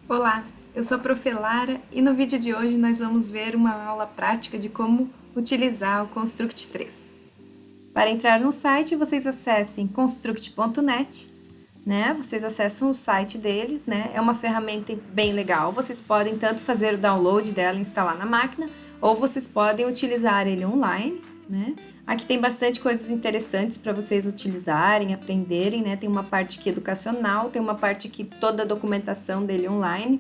Olá, eu sou a Prof. Lara e no vídeo de hoje nós vamos ver uma aula prática de como utilizar o Construct 3. Para entrar no site, vocês acessem construct.net, né? Vocês acessam o site deles, né? É uma ferramenta bem legal. Vocês podem tanto fazer o download dela e instalar na máquina, ou vocês podem utilizar ele online, né? Aqui tem bastante coisas interessantes para vocês utilizarem, aprenderem, né? Tem uma parte aqui educacional, tem uma parte aqui toda a documentação dele online.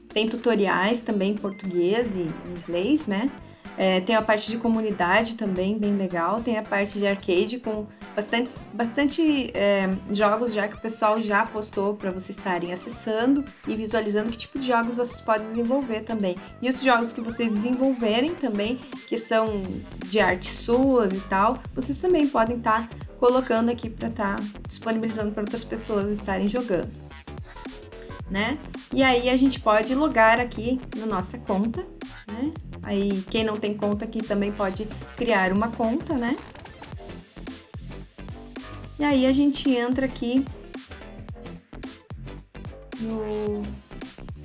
Tem tutoriais também em português e inglês, né? Tem a parte de comunidade também, bem legal. Tem a parte de arcade com bastante jogos já que o pessoal já postou para vocês estarem acessando e visualizando que tipo de jogos vocês podem desenvolver também. E os jogos que vocês desenvolverem também, que são de arte suas e tal, vocês também podem estar colocando aqui para estar disponibilizando para outras pessoas estarem jogando, né? E aí a gente pode logar aqui na nossa conta, né? Aí quem não tem conta aqui também pode criar uma conta, né? E aí a gente entra aqui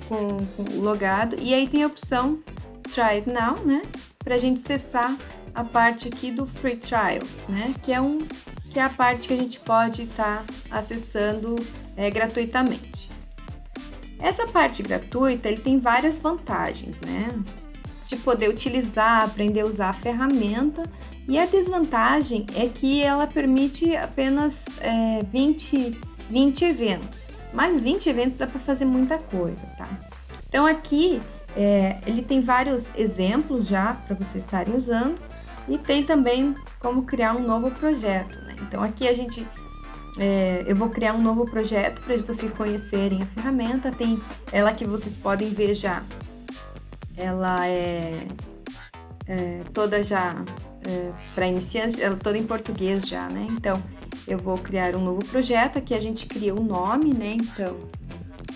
com o logado e aí tem a opção Try It Now, né? Pra gente acessar a parte aqui do Free Trial, né? Que é a parte que a gente pode estar acessando gratuitamente. Essa parte gratuita, ele tem várias vantagens, né? De poder utilizar, aprender a usar a ferramenta. E a desvantagem é que ela permite apenas 20 eventos. Mas 20 eventos dá para fazer muita coisa, tá? Então aqui ele tem vários exemplos já para vocês estarem usando. E tem também como criar um novo projeto, né? Então aqui eu vou criar um novo projeto para vocês conhecerem a ferramenta. Tem ela que vocês podem ver já. Ela é toda já para iniciantes, ela é toda em português já, né? Então, eu vou criar um novo projeto. Aqui a gente cria o nome, né? Então,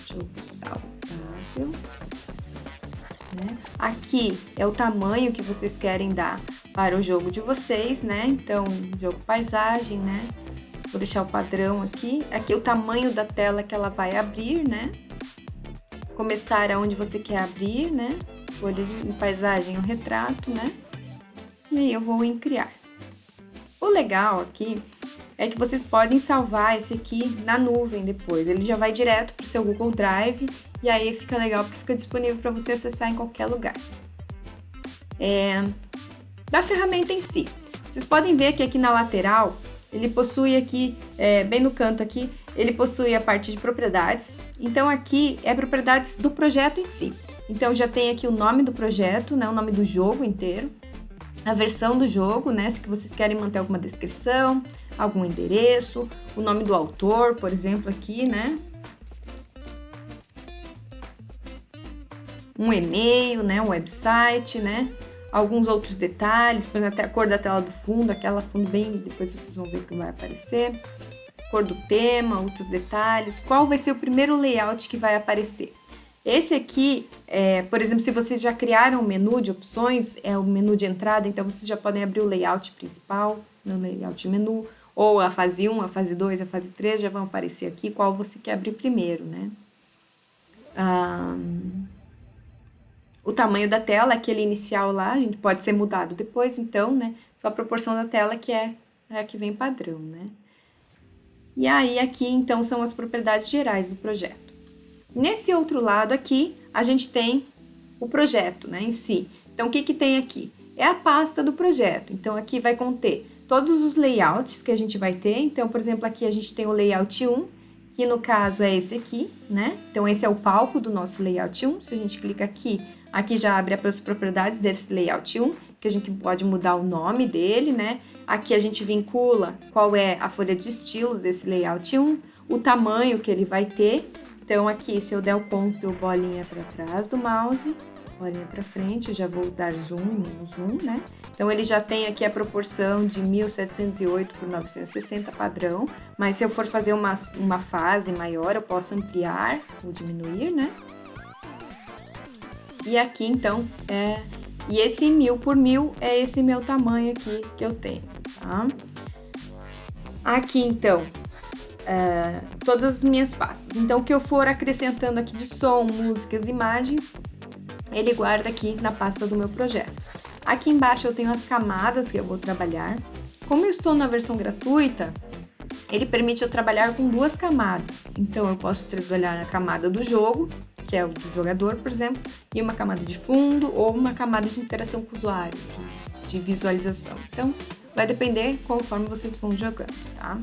jogo saudável. Né? Aqui é o tamanho que vocês querem dar para o jogo de vocês, né? Então, jogo paisagem, né? Vou deixar o padrão aqui. Aqui é o tamanho da tela que ela vai abrir, né? Começar aonde você quer abrir, né? Folha de paisagem, o retrato, né? E aí eu vou em criar. O legal aqui é que vocês podem salvar esse aqui na nuvem depois. Ele já vai direto para o seu Google Drive e aí fica legal porque fica disponível para você acessar em qualquer lugar. Da ferramenta em si, vocês podem ver que aqui na lateral ele possui aqui, bem no canto aqui, ele possui a parte de propriedades. Então aqui é propriedades do projeto em si. Então já tem aqui o nome do projeto, né, o nome do jogo inteiro, a versão do jogo, né, se vocês querem manter alguma descrição, algum endereço, o nome do autor, por exemplo, aqui, né, um e-mail, né, um website, né, alguns outros detalhes, por exemplo, até a cor da tela do fundo, aquela fundo bem, depois vocês vão ver o que vai aparecer, cor do tema, outros detalhes, qual vai ser o primeiro layout que vai aparecer. Esse aqui, por exemplo, se vocês já criaram um menu de opções, é o menu de entrada, então vocês já podem abrir o layout principal, no layout de menu, ou a fase 1, a fase 2, a fase 3 já vão aparecer aqui, qual você quer abrir primeiro, né? O tamanho da tela, aquele inicial lá, a gente pode ser mudado depois, então, né? Só a proporção da tela que é a que vem padrão, né? E aí, aqui, então, são as propriedades gerais do projeto. Nesse outro lado aqui, a gente tem o projeto, né, em si. Então, o que que tem aqui? É a pasta do projeto. Então, aqui vai conter todos os layouts que a gente vai ter. Então, por exemplo, aqui a gente tem o layout 1, que no caso é esse aqui, né? Então, esse é o palco do nosso layout 1. Se a gente clica aqui, aqui já abre as propriedades desse layout 1, que a gente pode mudar o nome dele, né? Aqui a gente vincula qual é a folha de estilo desse layout 1, o tamanho que ele vai ter. Então, aqui, se eu der o Ctrl bolinha para trás do mouse, bolinha para frente, eu já vou dar zoom, menos zoom, né? Então, ele já tem aqui a proporção de 1708 por 960 padrão, mas se eu for fazer uma fase maior, eu posso ampliar ou diminuir, né? E aqui, então, e esse 1000 por 1000 é esse meu tamanho aqui que eu tenho, tá? Aqui, então, todas as minhas pastas. Então, o que eu for acrescentando aqui de som, músicas, imagens, ele guarda aqui na pasta do meu projeto. Aqui embaixo eu tenho as camadas que eu vou trabalhar. Como eu estou na versão gratuita, ele permite eu trabalhar com 2 camadas. Então, eu posso trabalhar na camada do jogo, que é o do jogador, por exemplo, e uma camada de fundo ou uma camada de interação com o usuário, de visualização. Então, vai depender conforme vocês vão jogando, tá?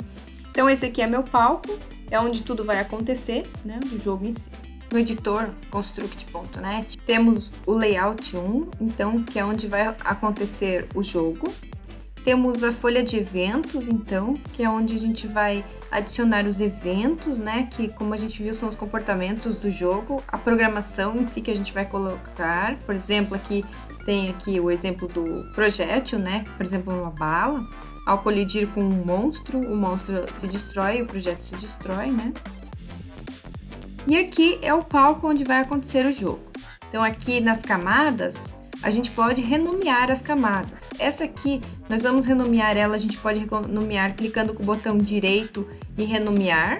Então, esse aqui é meu palco, é onde tudo vai acontecer, né, do jogo em si. No editor construct.net, temos o layout 1, então, que é onde vai acontecer o jogo. Temos a folha de eventos, então, que é onde a gente vai adicionar os eventos, né? Que, como a gente viu, são os comportamentos do jogo, a programação em si que a gente vai colocar. Por exemplo, aqui tem aqui o exemplo do projétil, né? Por exemplo, uma bala. Ao colidir com um monstro, o monstro se destrói, o projétil se destrói, né? E aqui é o palco onde vai acontecer o jogo. Então, aqui nas camadas, a gente pode renomear as camadas. Essa aqui, nós vamos renomear ela, a gente pode renomear clicando com o botão direito e renomear.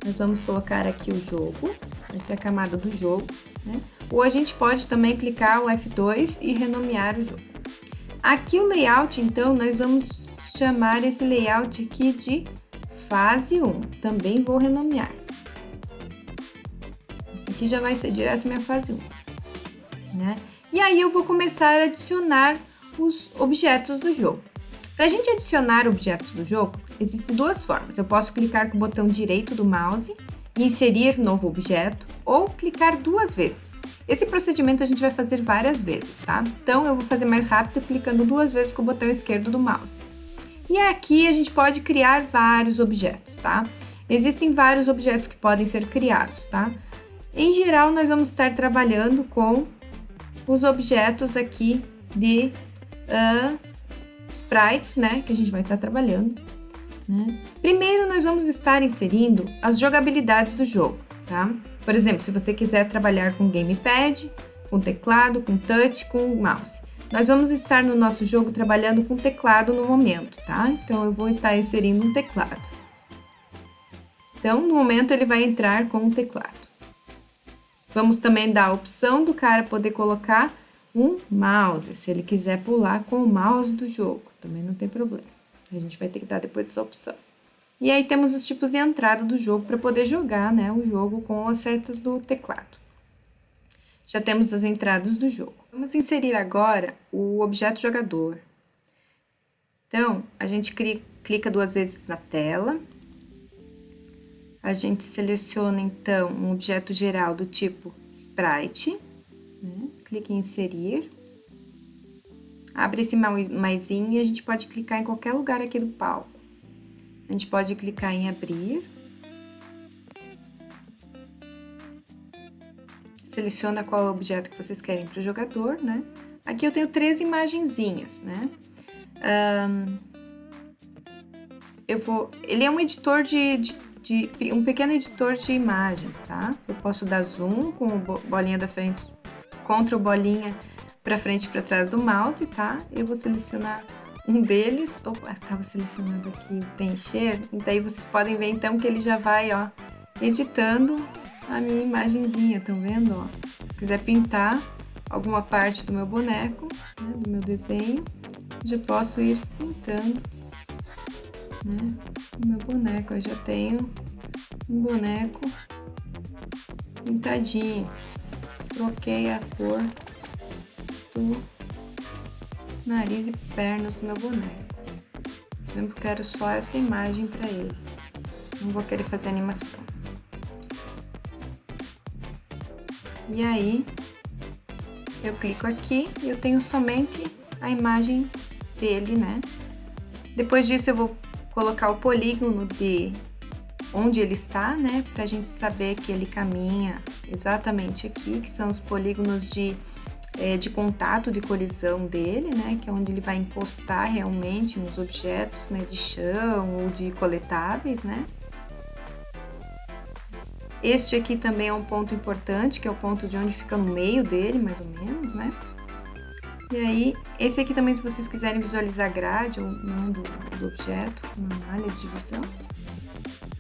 Nós vamos colocar aqui o jogo, essa é a camada do jogo, né? Ou a gente pode também clicar o F2 e renomear o jogo. Aqui o layout, então, nós vamos chamar esse layout aqui de fase 1. Também vou renomear. Esse aqui já vai ser direto minha fase 1, né? E aí eu vou começar a adicionar os objetos do jogo. Para a gente adicionar objetos do jogo, existem 2 formas. Eu posso clicar com o botão direito do mouse e inserir novo objeto, ou clicar 2 vezes. Esse procedimento a gente vai fazer várias vezes, tá? Então eu vou fazer mais rápido clicando 2 vezes com o botão esquerdo do mouse. E aqui a gente pode criar vários objetos, tá? Existem vários objetos que podem ser criados, tá? Em geral, nós vamos estar trabalhando com os objetos aqui de sprites, né, que a gente vai estar trabalhando, né? Primeiro, nós vamos estar inserindo as jogabilidades do jogo, tá? Por exemplo, se você quiser trabalhar com gamepad, com teclado, com touch, com mouse. Nós vamos estar no nosso jogo trabalhando com teclado no momento, tá? Então, eu vou estar inserindo um teclado. Então, no momento, ele vai entrar com o teclado. Vamos também dar a opção do cara poder colocar um mouse, se ele quiser pular com o mouse do jogo, também não tem problema. A gente vai ter que dar depois essa opção. E aí temos os tipos de entrada do jogo para poder jogar, né, o jogo com as setas do teclado. Já temos as entradas do jogo. Vamos inserir agora o objeto jogador. Então, a gente clica 2 vezes na tela. A gente seleciona, então, um objeto geral do tipo Sprite, né? Clica em inserir. Abre esse maisinho e a gente pode clicar em qualquer lugar aqui do palco. A gente pode clicar em abrir. Seleciona qual objeto que vocês querem para o jogador, né? Aqui eu tenho 3 imagenzinhas, né? Ele é um editor um pequeno editor de imagens, tá? Eu posso dar zoom com o bolinha da frente, contra o bolinha para frente e para trás do mouse, tá? Eu vou selecionar um deles. Opa, estava selecionando aqui o preencher. E daí vocês podem ver então que ele já vai, ó, editando a minha imagenzinha, estão vendo, ó? Se eu quiser pintar alguma parte do meu boneco, né, do meu desenho, já posso ir pintando, né, o meu boneco. Eu já tenho um boneco pintadinho. Troquei a cor do nariz e pernas do meu boneco. Por exemplo, quero só essa imagem para ele. Não vou querer fazer animação. E aí, eu clico aqui e eu tenho somente a imagem dele, né? Depois disso, eu vou colocar o polígono de onde ele está, né? Pra gente saber que ele caminha exatamente aqui, que são os polígonos de contato, de colisão dele, né? Que é onde ele vai encostar realmente nos objetos, né? De chão ou de coletáveis, né? Este aqui também é um ponto importante, que é o ponto de onde fica no meio dele, mais ou menos, né? E aí, esse aqui também, se vocês quiserem visualizar a grade ou não do objeto, uma malha de divisão.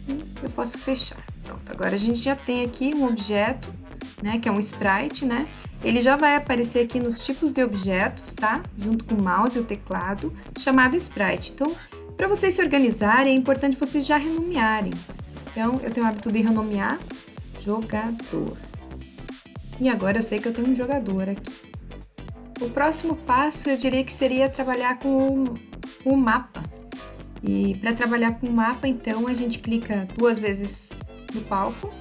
eu posso fechar. Pronto, agora a gente já tem aqui um objeto, né, que é um sprite, né? Ele já vai aparecer aqui nos tipos de objetos, tá? Junto com o mouse e o teclado, chamado sprite. Então, para vocês se organizarem, é importante vocês já renomearem. Então, eu tenho o hábito de renomear jogador. E agora eu sei que eu tenho um jogador aqui. O próximo passo eu diria que seria trabalhar com o mapa. E para trabalhar com o mapa, então, a gente clica 2 vezes no palco.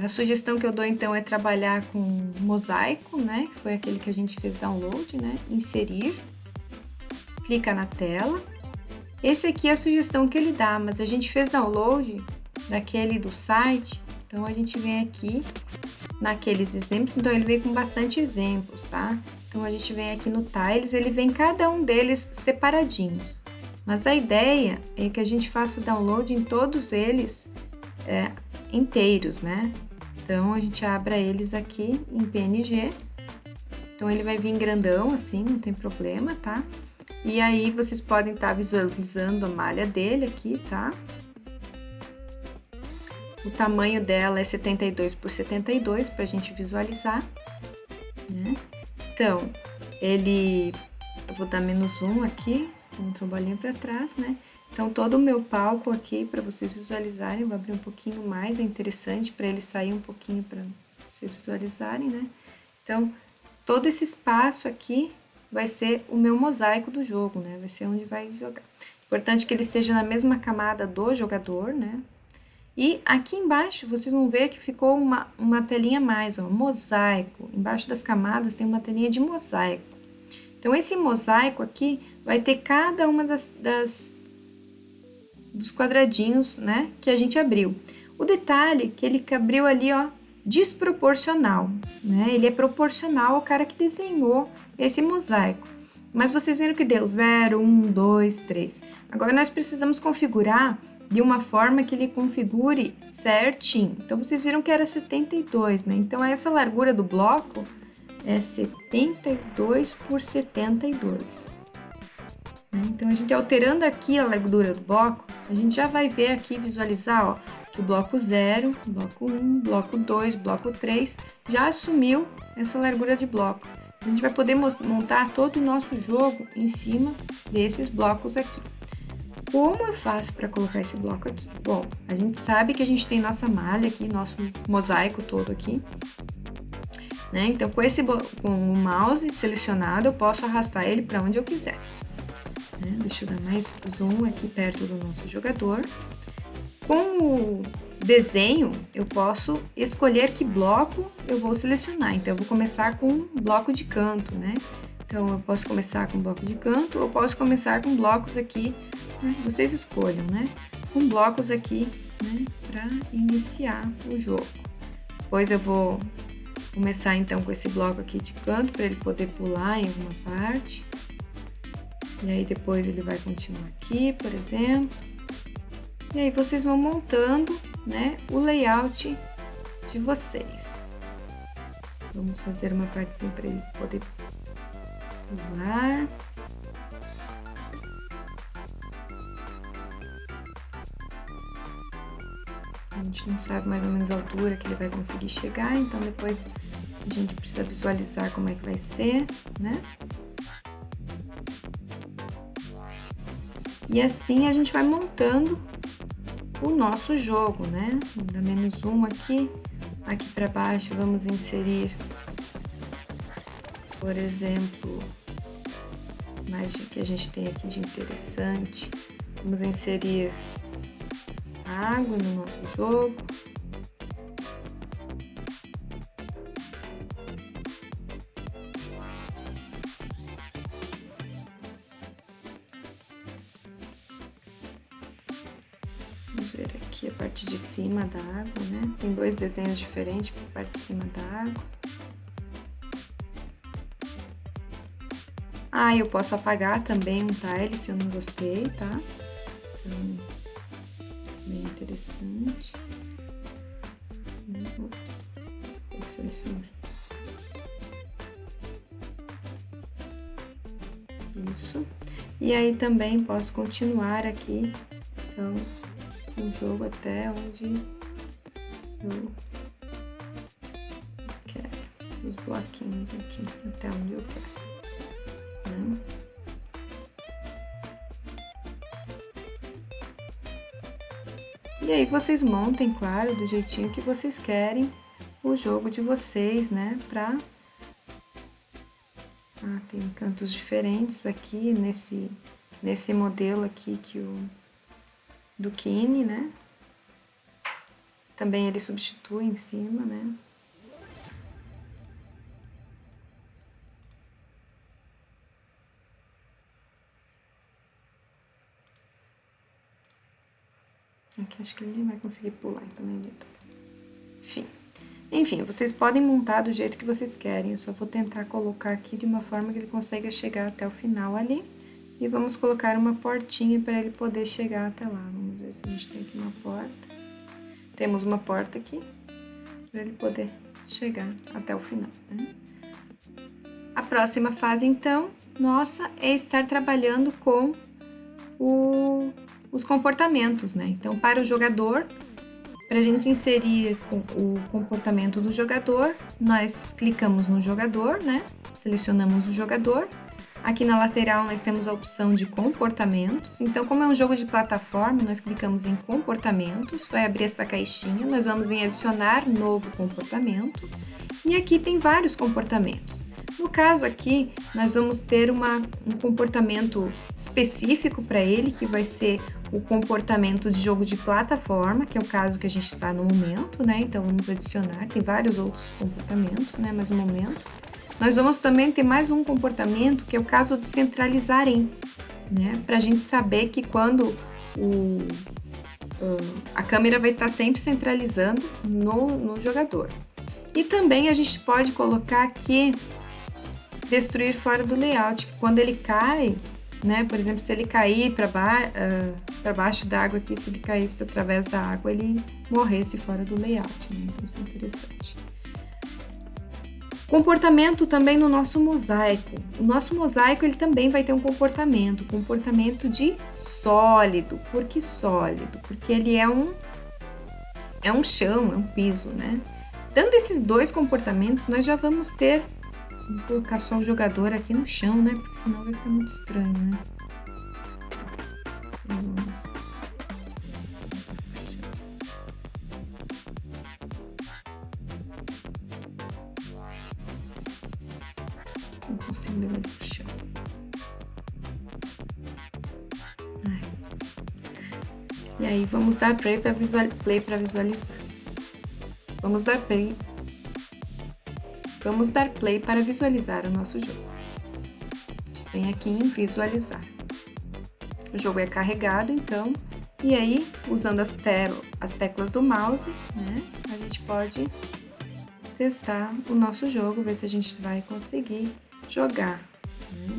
A sugestão que eu dou, então, é trabalhar com mosaico, né? Que foi aquele que a gente fez download, né? Inserir. Clica na tela. Esse aqui é a sugestão que ele dá, mas a gente fez download daquele do site, então a gente vem aqui naqueles exemplos, então ele veio com bastante exemplos, tá? Então a gente vem aqui no Tiles, ele vem cada um deles separadinhos, mas a ideia é que a gente faça download em todos eles inteiros, né? Então a gente abra eles aqui em PNG, então ele vai vir grandão assim, não tem problema, tá? E aí vocês podem estar visualizando a malha dele aqui, tá? O tamanho dela é 72 por 72 para a gente visualizar, né? Então, eu vou dar -1 aqui, com a bolinha para trás, né? Então, todo o meu palco aqui, para vocês visualizarem, eu vou abrir um pouquinho mais, é interessante para ele sair um pouquinho para vocês visualizarem, né? Então, todo esse espaço aqui vai ser o meu mosaico do jogo, né? Vai ser onde vai jogar. Importante que ele esteja na mesma camada do jogador, né? E aqui embaixo, vocês vão ver que ficou uma telinha a mais, ó, mosaico. Embaixo das camadas tem uma telinha de mosaico. Então, esse mosaico aqui vai ter cada uma dos quadradinhos, né, que a gente abriu. O detalhe é que ele abriu ali, ó, desproporcional, né? Ele é proporcional ao cara que desenhou esse mosaico. Mas vocês viram que deu 0, 1, 2, 3. Agora nós precisamos configurar de uma forma que ele configure certinho. Então vocês viram que era 72, né? Então essa largura do bloco é 72 por 72. Então a gente alterando aqui a largura do bloco, a gente já vai ver aqui, visualizar, ó, que o bloco 0, bloco 1, bloco 2, bloco 3 já assumiu essa largura de bloco. A gente vai poder montar todo o nosso jogo em cima desses blocos aqui. Como eu faço para colocar esse bloco aqui? Bom, a gente sabe que a gente tem nossa malha aqui, nosso mosaico todo aqui, né? Então, com o mouse selecionado, eu posso arrastar ele para onde eu quiser. Né? Deixa eu dar mais zoom aqui perto do nosso jogador. Com o desenho, eu posso escolher que bloco eu vou selecionar. Então, eu vou começar com um bloco de canto, né? Então, eu posso começar com bloco de canto ou posso começar com blocos aqui, né? Vocês escolham, né? Com blocos aqui, né? Para iniciar o jogo. Depois eu vou começar, então, com esse bloco aqui de canto para ele poder pular em alguma parte. E aí, depois ele vai continuar aqui, por exemplo. E aí, vocês vão montando, né, o layout de vocês. Vamos fazer uma partezinha para ele poder pular. A gente não sabe mais ou menos a altura que ele vai conseguir chegar, então depois a gente precisa visualizar como é que vai ser, né? E assim a gente vai montando o nosso jogo, né? Vamos dar -1 aqui. Aqui para baixo vamos inserir, por exemplo, mais que a gente tem aqui de interessante. Vamos inserir água no nosso jogo. Vamos ver aqui a parte de cima da água, né? Tem 2 desenhos diferentes para a parte de cima da água. Ah, eu posso apagar também um tile se eu não gostei, tá? Então, bem interessante. Ups, tem que selecionar. Isso. E aí também posso continuar aqui, então, um jogo até onde eu quero. Os bloquinhos aqui, até onde eu quero, né? E aí vocês montem, claro, do jeitinho que vocês querem o jogo de vocês, né? Tem cantos diferentes aqui nesse modelo aqui do Kine, né? Também ele substitui em cima, né? Aqui acho que ele nem vai conseguir pular, então nem dentro. Enfim, vocês podem montar do jeito que vocês querem. Eu só vou tentar colocar aqui de uma forma que ele consiga chegar até o final ali. E vamos colocar uma portinha para ele poder chegar até lá. Vamos ver se a gente tem aqui uma porta. Temos uma porta aqui para ele poder chegar até o final, né? A próxima fase, então, nossa, é estar trabalhando com os comportamentos, né? Então, para o jogador, para a gente inserir o comportamento do jogador, nós clicamos no jogador, né? Selecionamos o jogador. Aqui na lateral nós temos a opção de comportamentos. Então, como é um jogo de plataforma, nós clicamos em comportamentos, vai abrir essa caixinha, nós vamos em adicionar novo comportamento. E aqui tem vários comportamentos. No caso aqui, nós vamos ter um comportamento específico para ele, que vai ser o comportamento de jogo de plataforma, que é o caso que a gente está no momento, né? Então, vamos adicionar, tem vários outros comportamentos, né? Mas no momento. Nós vamos também ter mais um comportamento, que é o caso de centralizar em, né? Para a gente saber que quando a câmera vai estar sempre centralizando no jogador. E também a gente pode colocar aqui destruir fora do layout, que quando ele cai, né, por exemplo, se ele cair para baixo da água aqui, se ele caísse através da água, ele morresse fora do layout, né? Então isso é interessante. Comportamento também no nosso mosaico. O nosso mosaico ele também vai ter um comportamento de sólido. Por que sólido? Porque ele é um chão, é um piso, né? Dando esses dois comportamentos, nós já vamos ter. Vou colocar só o jogador aqui no chão, né? Porque senão vai ficar muito estranho, né? Não consigo levar ele pro chão. E aí, vamos dar play para visualizar. Vamos dar play para visualizar o nosso jogo. A gente vem aqui em visualizar. O jogo é carregado, então, e aí, usando as teclas do mouse, né, a gente pode testar o nosso jogo, ver se a gente vai conseguir jogar, né?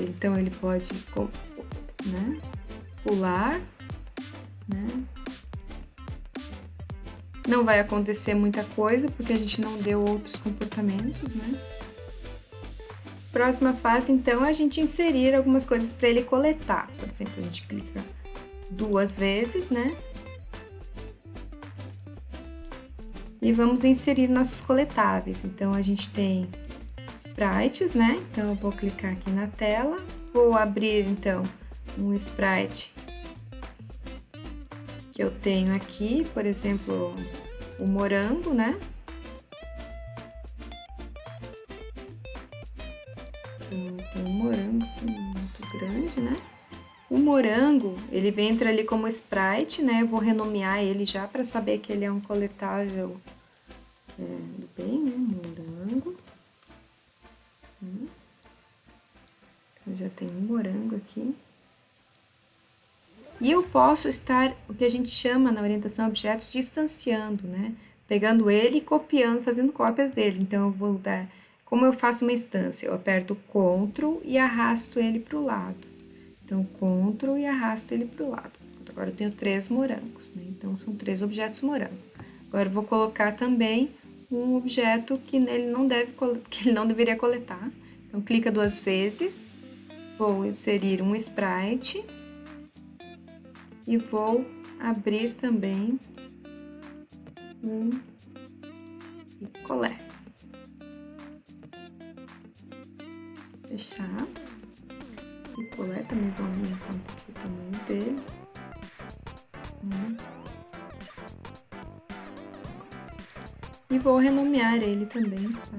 Então ele pode, né, pular, né? Não vai acontecer muita coisa, porque a gente não deu outros comportamentos, né? Próxima fase, então, é a gente inserir algumas coisas para ele coletar. Por exemplo, a gente clica 2 vezes, né? E vamos inserir nossos coletáveis. Então, a gente tem sprites, né? Então, eu vou clicar aqui na tela. Vou abrir, então, um sprite que eu tenho aqui, por exemplo, o morango, né? Então, tem um morango aqui muito grande, né? O morango, ele entra ali como sprite, né? Eu vou renomear ele já para saber que ele é um coletável do bem, né? Morango. Então, já tem um morango aqui. E eu posso estar, o que a gente chama na orientação a objetos, distanciando, né? Pegando ele e copiando, fazendo cópias dele. Então, eu vou dar, como eu faço uma instância? Eu aperto Ctrl e arrasto ele para o lado. Então, Ctrl e arrasto ele para o lado. Agora, eu tenho 3 morangos, né? Então, são 3 objetos morango. Agora, eu vou colocar também um objeto que ele não deveria coletar. Então, clica 2 vezes, vou inserir um sprite e vou abrir também um picolé. Fechar. O picolé também vou aumentar um pouquinho o tamanho dele. E vou renomear ele também, tá?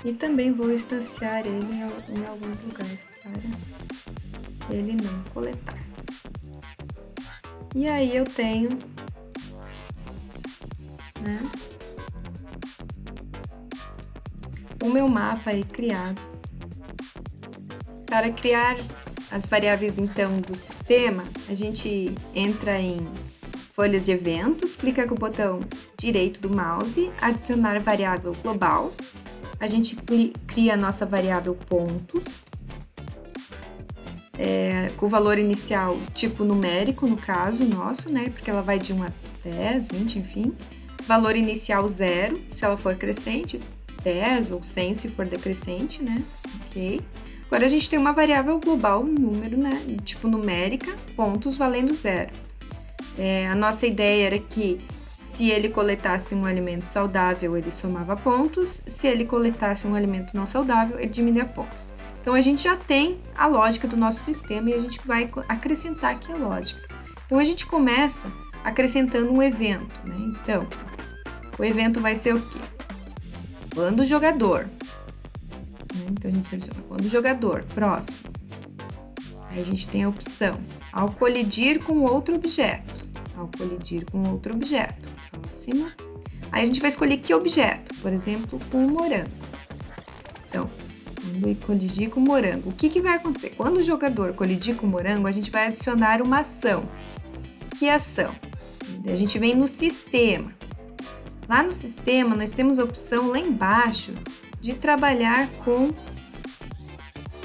E também vou instanciar ele em alguns lugares para ele não coletar. E aí eu tenho, né, o meu mapa aí criado. Para criar as variáveis então do sistema, a gente entra em folhas de eventos, clica com o botão direito do mouse, adicionar variável global. A gente cria a nossa variável pontos, com o valor inicial tipo numérico, no caso nosso, né? Porque ela vai de 1 a 10, 20, enfim. Valor inicial 0, se ela for crescente, 10 ou 100 se for decrescente, né? Ok. Agora a gente tem uma variável global, um número, né? Tipo numérica, pontos valendo 0. A nossa ideia era que se ele coletasse um alimento saudável, ele somava pontos. Se ele coletasse um alimento não saudável, ele diminuía pontos. Então, a gente já tem a lógica do nosso sistema e a gente vai acrescentar aqui a lógica. Então, a gente começa acrescentando um evento, né? Então, o evento vai ser o quê? Quando o jogador. Então, a gente seleciona quando o jogador, próximo. Aí, a gente tem a opção ao colidir com outro objeto. Ao colidir com outro objeto. Próximo. Aí a gente vai escolher que objeto, por exemplo, com o morango. Então, quando colidir com o morango, o que vai acontecer? Quando o jogador colidir com o morango, a gente vai adicionar uma ação. Que ação? A gente vem no sistema. Lá no sistema, nós temos a opção lá embaixo de trabalhar com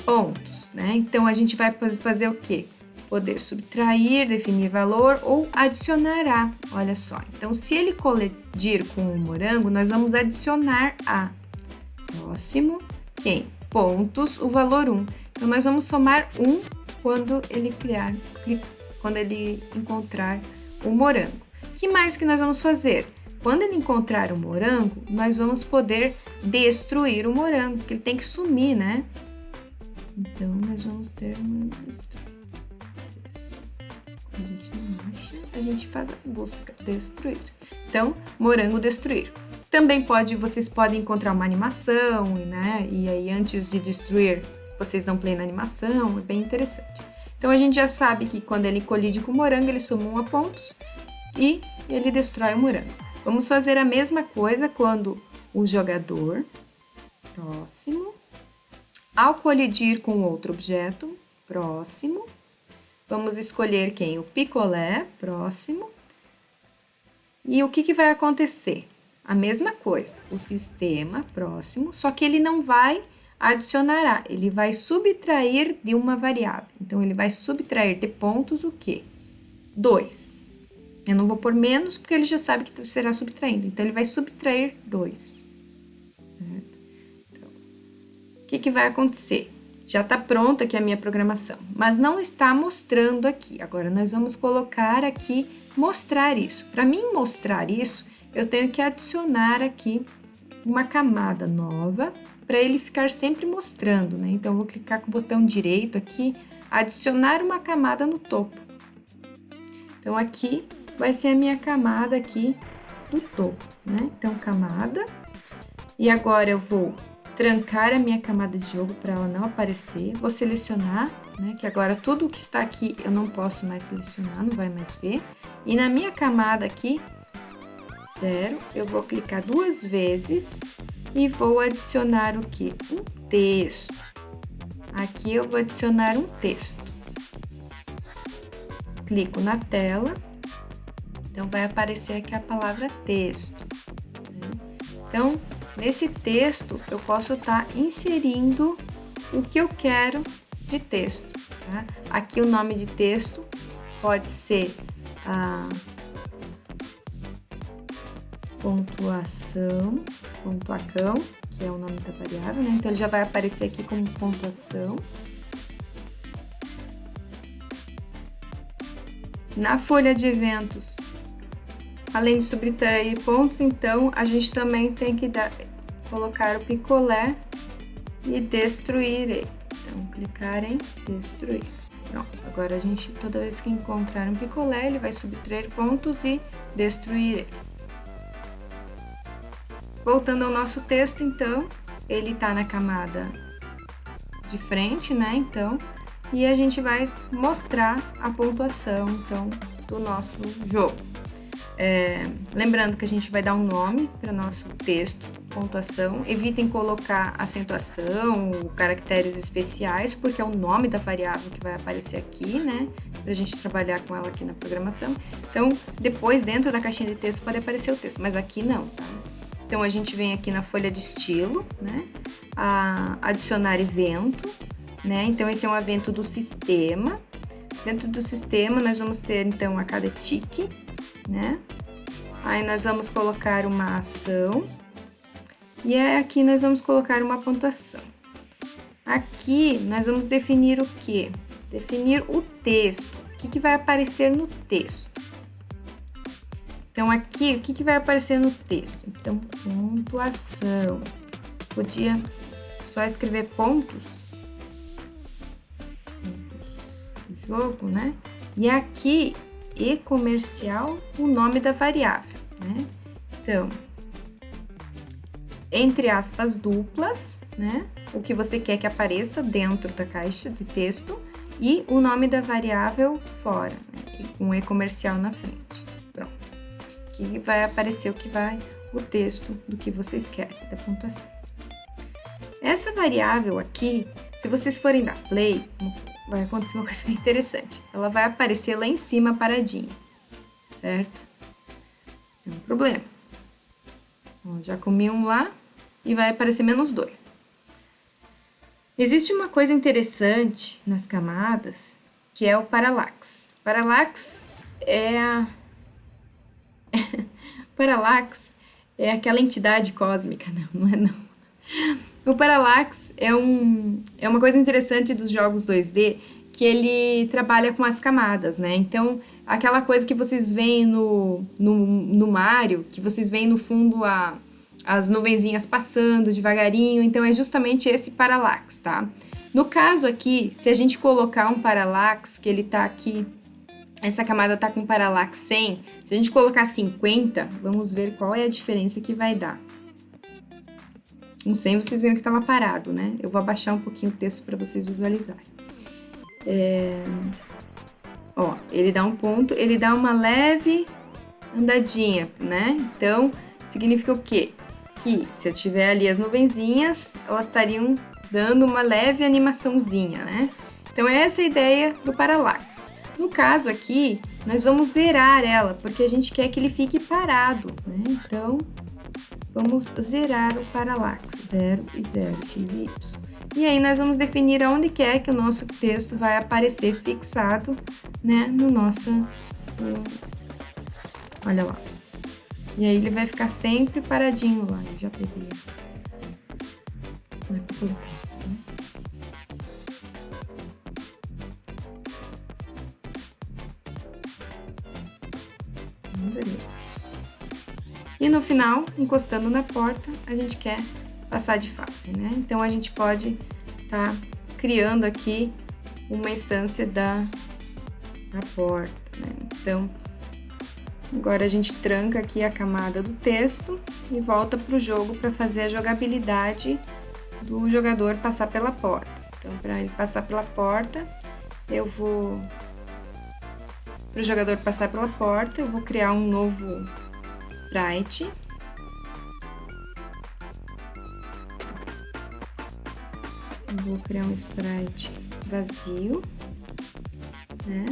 pontos, né? Então, a gente vai fazer o quê? Poder subtrair, definir valor ou adicionar a. Olha só. Então, se ele colidir com o morango, nós vamos adicionar a. Próximo, quem? Pontos, o valor 1. Então, nós vamos somar 1 quando ele encontrar o morango. O que mais que nós vamos fazer? Quando ele encontrar o morango, nós vamos poder destruir o morango, porque ele tem que sumir, né? Então, nós vamos ter um destruir. A gente não acha, a gente faz a busca, destruir. Então, morango destruir. Também vocês podem encontrar uma animação, né? E aí antes de destruir, vocês dão play na animação, é bem interessante. Então, a gente já sabe que quando ele colide com o morango, ele soma 1 a pontos e ele destrói o morango. Vamos fazer a mesma coisa quando o jogador, próximo, ao colidir com outro objeto, próximo, vamos escolher quem? O picolé, próximo. E o que vai acontecer? A mesma coisa, o sistema, próximo, só que ele não vai adicionar a, ele vai subtrair de uma variável. Então, ele vai subtrair de pontos o quê? 2. Eu não vou pôr menos, porque ele já sabe que será subtraindo. Então, ele vai subtrair 2. Então, o que vai acontecer? Já está pronta aqui a minha programação, mas não está mostrando aqui. Agora, nós vamos colocar aqui, mostrar isso. Para mim mostrar isso, eu tenho que adicionar aqui uma camada nova, para ele ficar sempre mostrando, né? Então, eu vou clicar com o botão direito aqui, adicionar uma camada no topo. Então, aqui vai ser a minha camada aqui do topo, né? Então, camada. E agora eu vou trancar a minha camada de jogo para ela não aparecer. Vou selecionar, né? Que agora tudo que está aqui eu não posso mais selecionar, não vai mais ver. E na minha camada aqui, 0, eu vou clicar 2 vezes e vou adicionar o que? Um texto. Aqui eu vou adicionar um texto. Clico na tela, então vai aparecer aqui a palavra texto, né? Então, nesse texto eu posso estar inserindo o que eu quero de texto, tá? Aqui o nome de texto pode ser a pontuação, que é o nome da variável, né? Então, ele já vai aparecer aqui como pontuação. Na folha de eventos, além de subtrair pontos, então a gente também tem que colocar o picolé e destruir ele. Então, clicar em destruir. Pronto, agora a gente, toda vez que encontrar um picolé, ele vai subtrair pontos e destruir ele. Voltando ao nosso texto, então, ele está na camada de frente, né? Então, e a gente vai mostrar a pontuação, então, do nosso jogo. Lembrando que a gente vai dar um nome para nosso texto, pontuação. Evitem colocar acentuação ou caracteres especiais, porque é o nome da variável que vai aparecer aqui, né? Para a gente trabalhar com ela aqui na programação. Então, depois, dentro da caixinha de texto, pode aparecer o texto, mas aqui não, tá? Então, a gente vem aqui na folha de estilo, né? Adicionar evento, né? Então, esse é um evento do sistema. Dentro do sistema, nós vamos ter, então, a cada tique, né? Aí nós vamos colocar uma ação e aqui nós vamos colocar uma pontuação. Aqui nós vamos definir o quê? Definir o texto. O que vai aparecer no texto? Então aqui, o que vai aparecer no texto? Então, pontuação. Podia só escrever pontos do jogo, né? E aqui e comercial, o nome da variável, né? Então, entre aspas duplas, né? O que você quer que apareça dentro da caixa de texto e o nome da variável fora, né? Com e comercial na frente. Pronto. Aqui vai aparecer o texto do que vocês querem, da pontuação. Essa variável aqui, se vocês forem dar play, vai acontecer uma coisa bem interessante. Ela vai aparecer lá em cima paradinha, certo? É um problema. Bom, já comi um lá e vai aparecer -2. Existe uma coisa interessante nas camadas, que é o parallax. Parallax é Parallax é aquela entidade cósmica, não é não. O parallax é uma coisa interessante dos jogos 2D, que ele trabalha com as camadas, né? Então, aquela coisa que vocês veem no Mario, que vocês veem no fundo as nuvenzinhas passando devagarinho, então é justamente esse parallax, tá? No caso aqui, se a gente colocar um parallax, que ele tá aqui, essa camada tá com parallax 100, se a gente colocar 50, vamos ver qual é a diferença que vai dar. No 100 vocês viram que estava parado, né? Eu vou abaixar um pouquinho o texto para vocês visualizarem. Ó, ele dá um ponto, ele dá uma leve andadinha, né? Então, significa o quê? Que se eu tiver ali as nuvenzinhas, elas estariam dando uma leve animaçãozinha, né? Então, essa é a ideia do parallax. No caso aqui, nós vamos zerar ela, porque a gente quer que ele fique parado, né? Então, vamos zerar o parallax, 0 e 0, x e y. E aí nós vamos definir aonde quer que o nosso texto vai aparecer fixado, né, no nosso... olha lá. E aí ele vai ficar sempre paradinho lá, eu já peguei. Não é pra colocar isso, né? Vamos ver. E no final, encostando na porta, a gente quer passar de fase, né? Então, a gente pode estar criando aqui uma instância da porta, né? Então, agora a gente tranca aqui a camada do texto e volta para o jogo para fazer a jogabilidade do jogador passar pela porta. Então, para ele passar pela porta, eu vou... Para o jogador passar pela porta, eu vou criar um novo sprite. Eu vou criar um sprite vazio, né?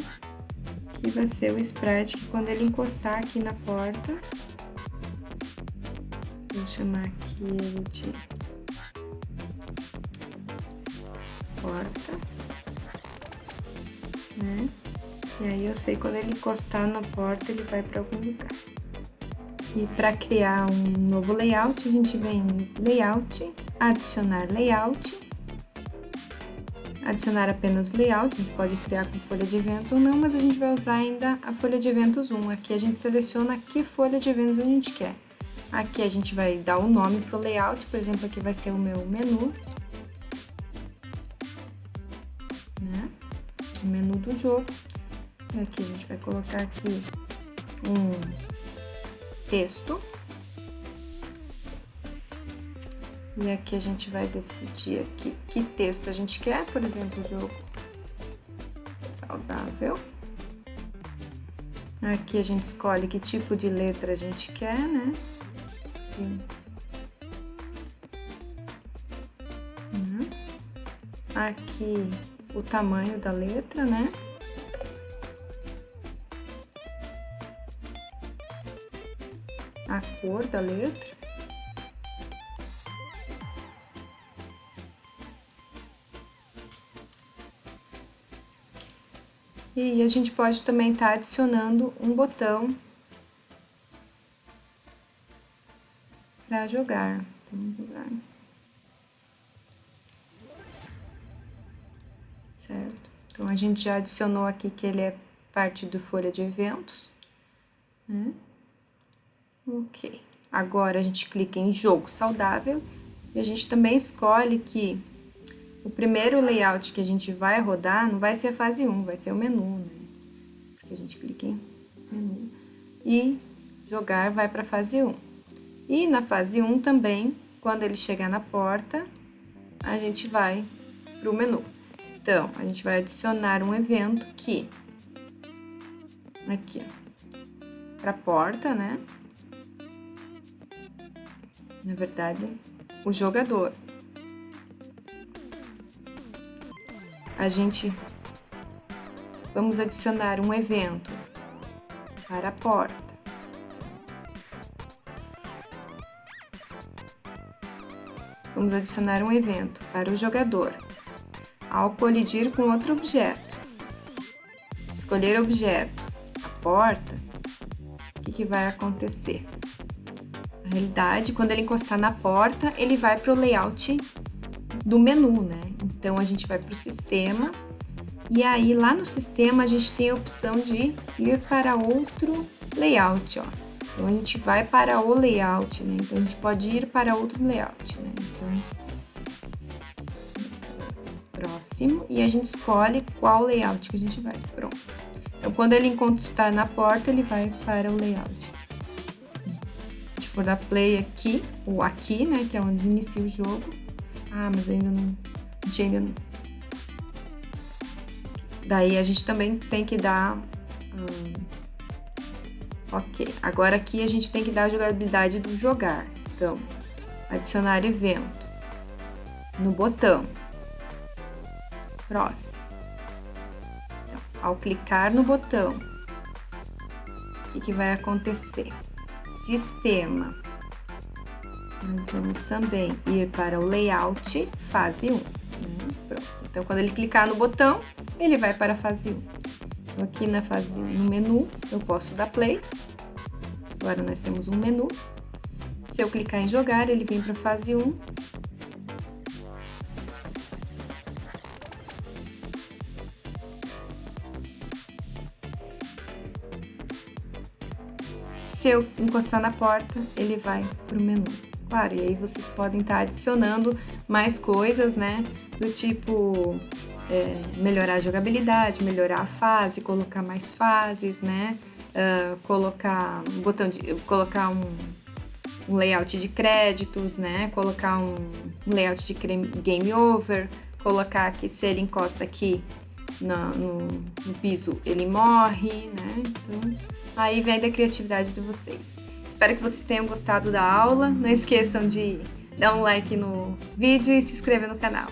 Que vai ser o sprite que quando ele encostar aqui na porta, vou chamar aqui ele de porta, né? E aí eu sei quando ele encostar na porta, ele vai para algum lugar. E para criar um novo layout, a gente vem em Layout, Adicionar Layout. adicionar apenas o layout, a gente pode criar com folha de eventos ou não, mas a gente vai usar ainda a folha de eventos 1. Aqui a gente seleciona que folha de eventos a gente quer. Aqui a gente vai dar o nome para o layout, por exemplo, aqui vai ser o meu menu, né? O menu do jogo. E aqui a gente vai colocar aqui um texto. E aqui a gente vai decidir aqui que texto a gente quer, por exemplo, jogo saudável. Aqui a gente escolhe que tipo de letra a gente quer, né? Aqui o tamanho da letra, né? A cor da letra. E a gente pode também estar adicionando um botão para jogar. Vamos jogar. Certo? Então, a gente já adicionou aqui que ele é parte do folha de eventos, né? Ok. Agora, a gente clica em jogo saudável e a gente também escolhe que o primeiro layout que a gente vai rodar não vai ser a fase 1, vai ser o menu, né? Porque a gente clica em menu e jogar vai para a fase 1. E na fase 1 também, quando ele chegar na porta, a gente vai para o menu. Então, a gente vai adicionar um evento que, aqui, para a porta, né? Na verdade, o jogador. Vamos adicionar um evento para a porta. Vamos adicionar um evento para o jogador. Ao colidir com outro objeto, escolher objeto, a porta, o que vai acontecer? Na realidade, quando ele encostar na porta, ele vai para o layout do menu, né? Então, a gente vai para o sistema e aí lá no sistema a gente tem a opção de ir para outro layout, ó. Então, a gente vai para o layout, né? Então, a gente pode ir para outro layout, né? Então, próximo, e a gente escolhe qual layout que a gente vai. Pronto. Então, quando ele encostar na porta, ele vai para o layout. Se a gente for dar play aqui, ou aqui, né? Que é onde inicia o jogo. Ah, mas ainda não... A gente ainda não... Daí, a gente também tem que dar... Ok, agora aqui a gente tem que dar a jogabilidade do jogar. Então, adicionar evento no botão. Próximo. Então, ao clicar no botão, o que vai acontecer? Sistema. Nós vamos também ir para o layout fase 1. Pronto. Então, quando ele clicar no botão, ele vai para a fase 1. Então, aqui no menu, eu posso dar play. Agora nós temos um menu. Se eu clicar em jogar, ele vem para a fase 1. Se eu encostar na porta, ele vai para o menu. Claro, e aí vocês podem estar adicionando mais coisas, né? Do tipo... melhorar a jogabilidade, melhorar a fase, colocar mais fases, né? Colocar um layout de créditos, né? Colocar um layout de game over, colocar que se ele encosta aqui no piso, ele morre, né? Então, aí vem da criatividade de vocês. Espero que vocês tenham gostado da aula. Não esqueçam de dar um like no vídeo e se inscrever no canal.